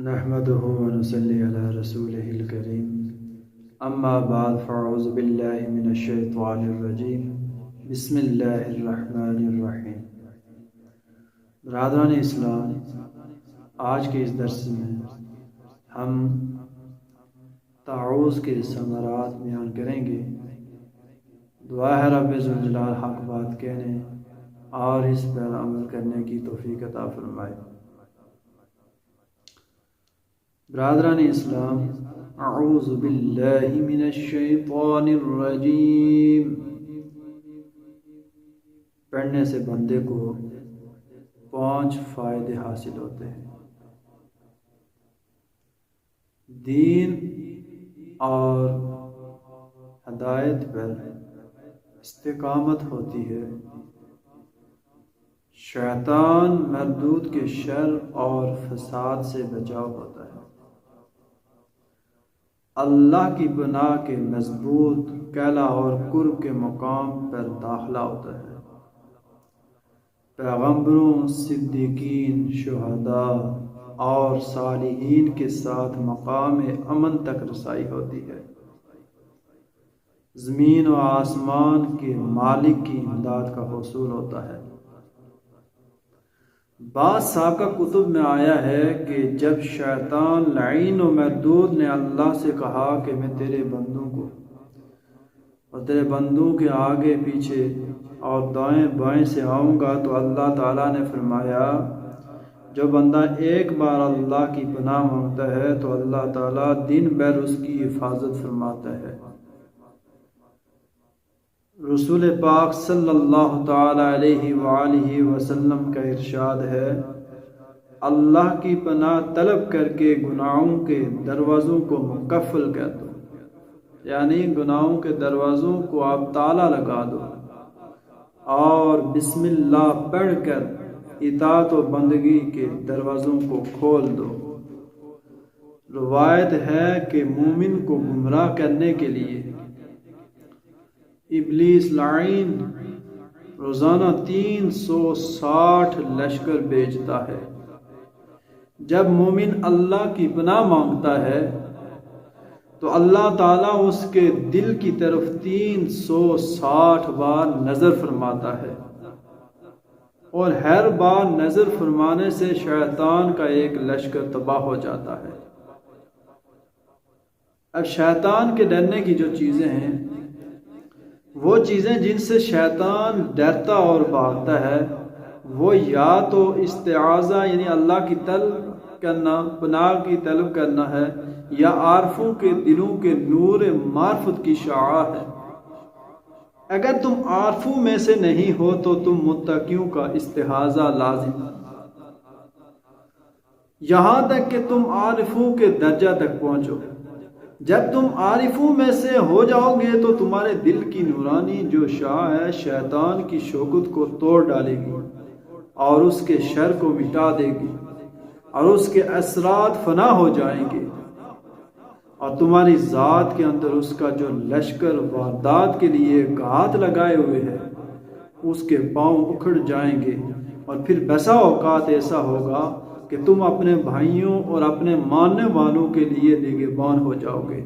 نحمده ونصلي على رسوله الكريم اما بعد فاعوذ بالله من الشیطان الرجیم بسم اللہ الرحمن الرحیم۔ برادران اسلام، آج کے اس درس میں ہم تعوذ کے ثمرات بیان کریں گے۔ دعا ہے رب ذوالجلال حق بات کہنے اور اس پر عمل کرنے کی توفیق عطا فرمائے۔ برادران اسلام، اعوذ باللہ من الشیطان الرجیم پڑھنے سے بندے کو 5 فائدے حاصل ہوتے ہیں۔ دین اور ہدایت پر استقامت ہوتی ہے، شیطان مردود کے شر اور فساد سے بچاؤ ہوتا ہے، اللہ کی پناہ کے مضبوط کلا اور قرب کے مقام پر داخلہ ہوتا ہے، پیغمبروں، صدیقین، شہداء اور صالحین کے ساتھ مقام امن تک رسائی ہوتی ہے، زمین و آسمان کے مالک کی امداد کا حصول ہوتا ہے۔ بعض سابقہ کتب میں آیا ہے کہ جب شیطان لعین و مردود نے اللہ سے کہا کہ میں تیرے بندوں کو اور تیرے بندوں کے آگے پیچھے اور دائیں بائیں سے آؤں گا، تو اللہ تعالیٰ نے فرمایا جو بندہ ایک بار اللہ کی پناہ مانگتا ہے تو اللہ تعالیٰ دن بھر اس کی حفاظت فرماتا ہے۔ رسول پاک صلی اللہ تعالی علیہ وآلہ وسلم کا ارشاد ہے، اللہ کی پناہ طلب کر کے گناہوں کے دروازوں کو مقفل کر دو، یعنی گناہوں کے دروازوں کو آپ تالا لگا دو اور بسم اللہ پڑھ کر اطاعت و بندگی کے دروازوں کو کھول دو۔ روایت ہے کہ مومن کو گمراہ کرنے کے لیے ابلیس لعین روزانہ 360 لشکر بھیجتا ہے۔ جب مومن اللہ کی پناہ مانگتا ہے تو اللہ تعالیٰ اس کے دل کی طرف 360 بار نظر فرماتا ہے، اور ہر بار نظر فرمانے سے شیطان کا ایک لشکر تباہ ہو جاتا ہے۔ اب شیطان کے ڈرنے کی جو چیزیں ہیں، وہ چیزیں جن سے شیطان ڈرتا اور بھاگتا ہے، وہ یا تو استعاذہ یعنی اللہ کی طلب کرنا، پناہ کی طلب کرنا ہے، یا عارفوں کے دلوں کے نور معرفت کی شعاع ہے۔ اگر تم عارفوں میں سے نہیں ہو تو تم متقیوں کا استعاذہ لازم، یہاں تک کہ تم عارفوں کے درجہ تک پہنچو۔ جب تم عارفوں میں سے ہو جاؤ گے تو تمہارے دل کی نورانی جو شعاع ہے شیطان کی شوکت کو توڑ ڈالے گی اور اس کے شر کو مٹا دے گی، اور اس کے اثرات فنا ہو جائیں گے، اور تمہاری ذات کے اندر اس کا جو لشکر واردات کے لیے گھات لگائے ہوئے ہے اس کے پاؤں اکھڑ جائیں گے، اور پھر بسا اوقات ایسا ہوگا کہ تم اپنے بھائیوں اور اپنے ماننے والوں کے لیے نگہبان ہو جاؤ گے،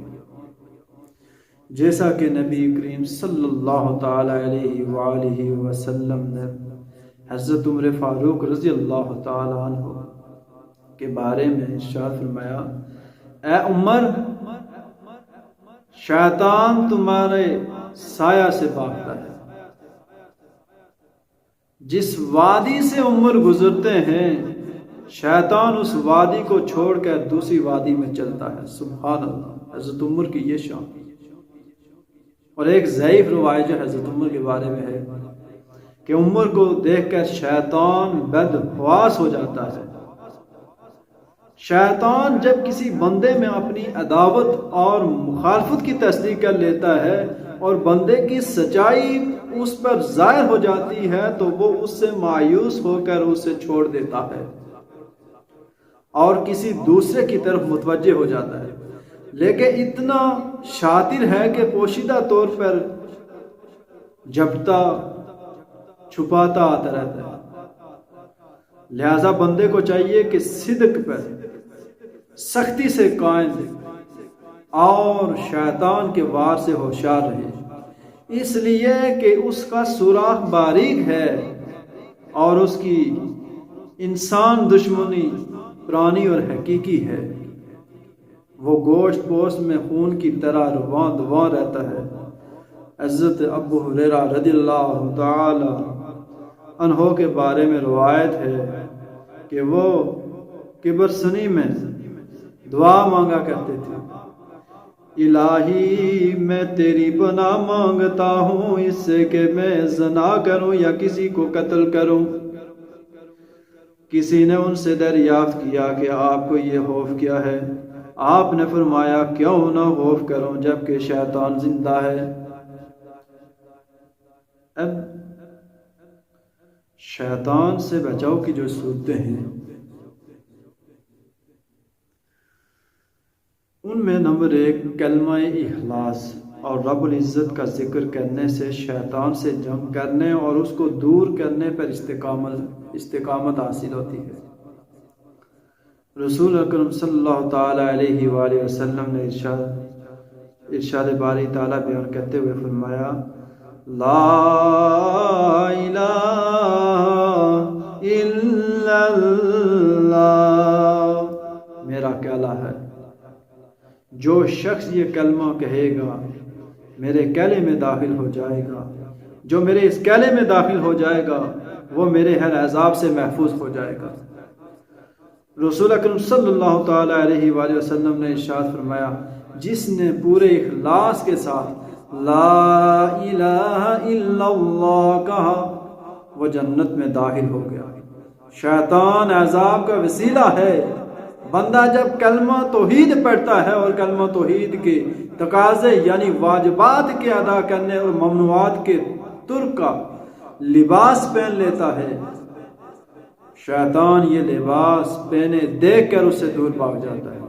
جیسا کہ نبی کریم صلی اللہ تعالی علیہ وآلہ وسلم نے حضرت عمر فاروق رضی اللہ تعالی عنہ کے بارے میں ارشاد فرمایا، اے عمر، شیطان تمہارے سایہ سے بھاگتا ہے۔ جس وادی سے عمر گزرتے ہیں شیطان اس وادی کو چھوڑ کر دوسری وادی میں چلتا ہے۔ سبحان اللہ، حضرت عمر کی یہ شان۔ اور ایک ضعیف روایت جو حضرت عمر کے بارے میں ہے کہ عمر کو دیکھ کر شیطان بدحواس ہو جاتا ہے۔ شیطان جب کسی بندے میں اپنی عداوت اور مخالفت کی تصدیق کر لیتا ہے اور بندے کی سچائی اس پر ظاہر ہو جاتی ہے تو وہ اس سے مایوس ہو کر اسے چھوڑ دیتا ہے اور کسی دوسرے کی طرف متوجہ ہو جاتا ہے، لیکن اتنا شاطر ہے کہ پوشیدہ طور پر جھپتا چھپاتا آتا رہتا ہے۔ لہذا بندے کو چاہیے کہ صدق پر سختی سے قائم اور شیطان کے وار سے ہوشیار رہے، اس لیے کہ اس کا سوراخ باریک ہے اور اس کی انسان دشمنی پرانی اور حقیقی ہے۔ وہ گوشت پوست میں خون کی طرح رواں دواں رہتا ہے۔ حضرت ابو ہریرہ رضی اللہ تعالی عنہ کے بارے میں روایت ہے کہ وہ کبر سنی میں دعا مانگا کرتے تھے، الہی میں تیری پناہ مانگتا ہوں اس سے کہ میں زنا کروں یا کسی کو قتل کروں۔ کسی نے ان سے دریافت کیا کہ آپ کو یہ خوف کیا ہے؟ آپ نے فرمایا، کیوں نہ خوف کروں جبکہ شیطان زندہ ہے۔ اب شیطان سے بچاؤ کی جو صورتیں ہیں ان میں نمبر 1 کلمہ اخلاص اور رب العزت کا ذکر کرنے سے شیطان سے جنگ کرنے اور اس کو دور کرنے پر استقامت حاصل ہوتی ہے۔ رسول اکرم صلی اللہ تعالی علیہ وآلہ وسلم نے ارشاد باری تعالیٰ بیان کرتے ہوئے فرمایا، لا الہ الا اللہ، میرا کہلا ہے، جو شخص یہ کلمہ کہے گا میرے کہلے میں داخل ہو جائے گا، جو میرے اس کہلے میں داخل ہو جائے گا وہ میرے ہر عذاب سے محفوظ ہو جائے گا۔ رسول اکرم صلی اللہ تعالی علیہ وآلہ وسلم نے ارشاد فرمایا، جس نے پورے اخلاص کے ساتھ لا الہ الا اللہ کہا وہ جنت میں داخل ہو گیا۔ شیطان عذاب کا وسیلہ ہے۔ بندہ جب کلمہ توحید پڑھتا ہے اور کلمہ توحید کے تقاضے یعنی واجبات کے ادا کرنے اور ممنوعات کے ترک کا لباس پہن لیتا ہے، شیطان یہ لباس پہنے دیکھ کر اس سے دور بھاگ جاتا ہے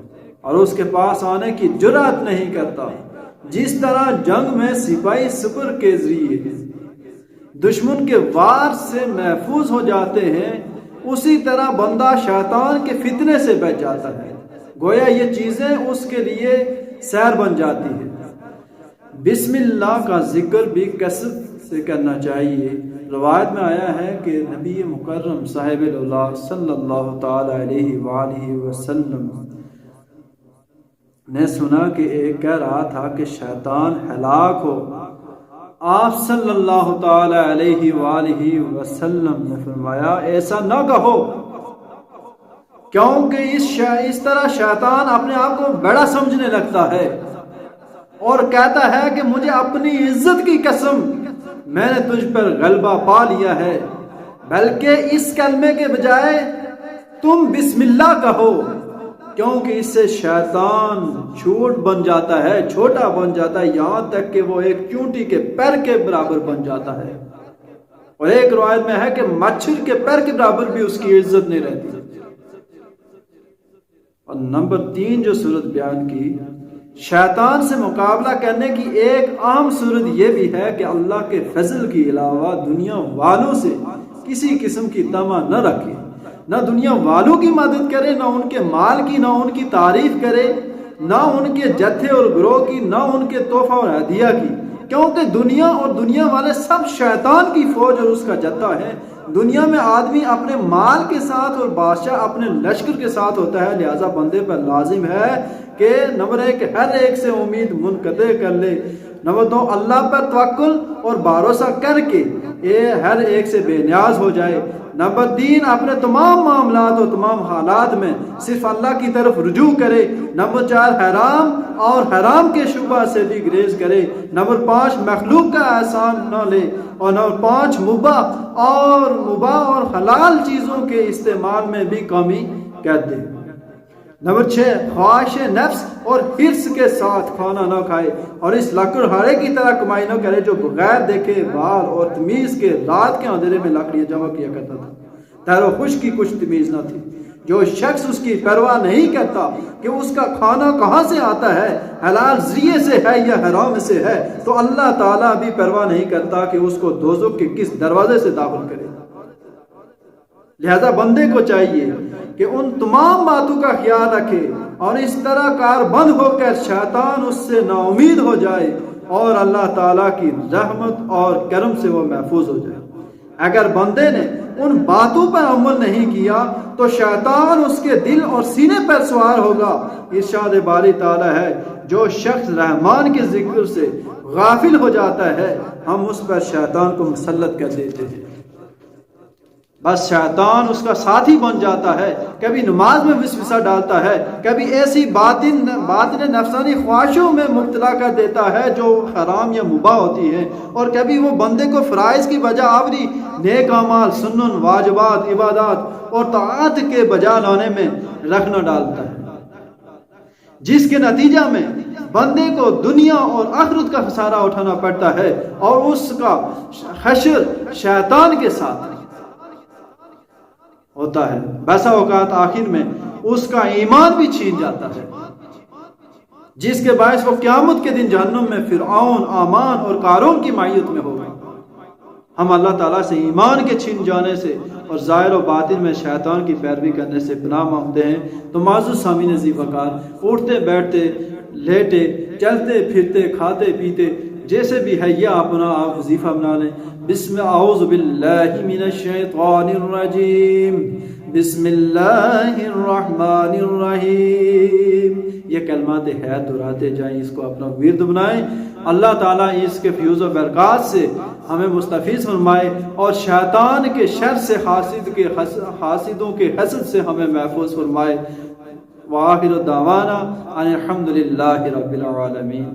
اور اس کے پاس آنے کی جرات نہیں کرتا۔ جس طرح جنگ میں سپاہی سپر کے ذریعے دشمن کے وار سے محفوظ ہو جاتے ہیں، اسی طرح بندہ شیطان کے فتنے سے بچ جاتا ہے۔ گویا یہ چیزیں اس کے لیے سیر بن جاتی ہے۔ بسم اللہ کا ذکر بھی کثرت سے کرنا چاہیے۔ روایت میں آیا ہے کہ نبی مکرم صاحب اللہ صلی اللہ تعالی علیہ وآلہ وسلم نے سنا کہ ایک کہہ رہا تھا کہ شیطان ہلاک ہو۔ آپ صلی اللہ تعالی علیہ وآلہ وسلم نے فرمایا، ایسا نہ کہو، کیونکہ اس طرح شیطان اپنے آپ کو بڑا سمجھنے لگتا ہے اور کہتا ہے کہ مجھے اپنی عزت کی قسم میں نے تجھ پر غلبہ پا لیا ہے، بلکہ اس کلمے کے بجائے تم بسم اللہ کہو، کیونکہ اس سے شیطان چھوٹ بن جاتا ہے، چھوٹا بن جاتا ہے، یہاں تک کہ وہ ایک چونٹی کے پیر کے برابر بن جاتا ہے، اور ایک روایت میں ہے کہ مچھر کے پیر کے برابر بھی اس کی عزت نہیں رہتی۔ اور نمبر 3 جو صورت بیان کی شیطان سے مقابلہ کرنے کی ایک اہم صورت یہ بھی ہے کہ اللہ کے فضل کے علاوہ دنیا والوں سے کسی قسم کی طمع نہ رکھے، نہ دنیا والوں کی مدد کرے، نہ ان کے مال کی، نہ ان کی تعریف کرے، نہ ان کے جتھے اور گروہ کی، نہ ان کے تحفہ اور ہدیہ کی، کیونکہ دنیا اور دنیا والے سب شیطان کی فوج اور اس کا جتھا ہے۔ دنیا میں آدمی اپنے مال کے ساتھ اور بادشاہ اپنے لشکر کے ساتھ ہوتا ہے، لہذا بندے پر لازم ہے کہ نمبر 1 ہر ایک سے امید منقطع کر لے، نمبر 2 اللہ پر توکل اور بھروسہ کر کے ہر ایک سے بے نیاز ہو جائے، نمبر 3 اپنے تمام معاملات اور تمام حالات میں صرف اللہ کی طرف رجوع کرے، نمبر 4 حرام اور حرام کے شبہ سے بھی گریز کرے، نمبر 5 مخلوق کا احسان نہ لے، اور نمبر 5 مباح اور حلال چیزوں کے استعمال میں بھی کمی کر دے، نمبر 6 خواہش نفس اور حرص کے ساتھ کھانا نہ کھائے اور اس لکڑہارے کی طرح کمائی نہ کرے جو بغیر دیکھے بال اور تمیز کے رات کے اندھیرے میں لکڑیاں جمع کیا کرتا تھا۔ تیر و خوش کی کچھ تمیز نہ تھی۔ جو شخص اس کی پرواہ نہیں کرتا کہ اس کا کھانا کہاں سے آتا ہے، حلال ذریعے سے ہے یا حرام سے ہے، تو اللہ تعالیٰ بھی پرواہ نہیں کرتا کہ اس کو دوزخ کے کس دروازے سے داخل کرے۔ لہذا بندے کو چاہیے کہ ان تمام باتوں کا خیال رکھے اور اس طرح کار بند ہو کر شیطان اس سے نا امید ہو جائے اور اللہ تعالیٰ کی رحمت اور کرم سے وہ محفوظ ہو جائے۔ اگر بندے نے ان باتوں پر عمل نہیں کیا تو شیطان اس کے دل اور سینے پر سوار ہوگا۔ ارشاد باری تعالیٰ ہے، جو شخص رحمان کے ذکر سے غافل ہو جاتا ہے ہم اس پر شیطان کو مسلط کر دیتے ہیں، بس شیطان اس کا ساتھی بن جاتا ہے، کبھی نماز میں وسوسہ ڈالتا ہے، کبھی ایسی باطن نفسانی خواہشوں میں مبتلا کر دیتا ہے جو حرام یا مباح ہوتی ہے، اور کبھی وہ بندے کو فرائض کی بجا آوری، نیک اعمال، سنن، واجبات، عبادات اور طاعات کے بجا لانے میں رکھنا ڈالتا ہے، جس کے نتیجہ میں بندے کو دنیا اور آخرت کا خسارہ اٹھانا پڑتا ہے اور اس کا حشر شیطان کے ساتھ ہوتا ہے۔ بسا اوقات آخر میں اس کا ایمان بھی چھین جاتا ہے، جس کے باعث وہ قیامت کے دن جہنم میں فرعون، آمان اور قارون کی معیت میں ہوگا۔ ہم اللہ تعالیٰ سے ایمان کے چھین جانے سے اور ظاہر و باطن میں شیطان کی پیروی کرنے سے پناہ مانگتے ہیں۔ تو معزز سامعین ذی وقار، اٹھتے بیٹھتے، لیٹے، چلتے پھرتے، کھاتے پیتے، جیسے بھی ہے یہ اپنا آپ وظیفہ بنا لیں۔ بسم اعوذ باللہ من الشیطان الرجیم، بسم اللہ الرحمن الرحیم، یہ کلمات حیات دہراتے جائیں، اس کو اپنا ورد بنائیں۔ اللہ تعالیٰ اس کے فیوز و برکات سے ہمیں مستفیض فرمائے اور شیطان کے شر سے، حاسدوں کے حسد سے ہمیں محفوظ فرمائے۔ وآخر دعوانا ان الحمد للہ رب العالمین۔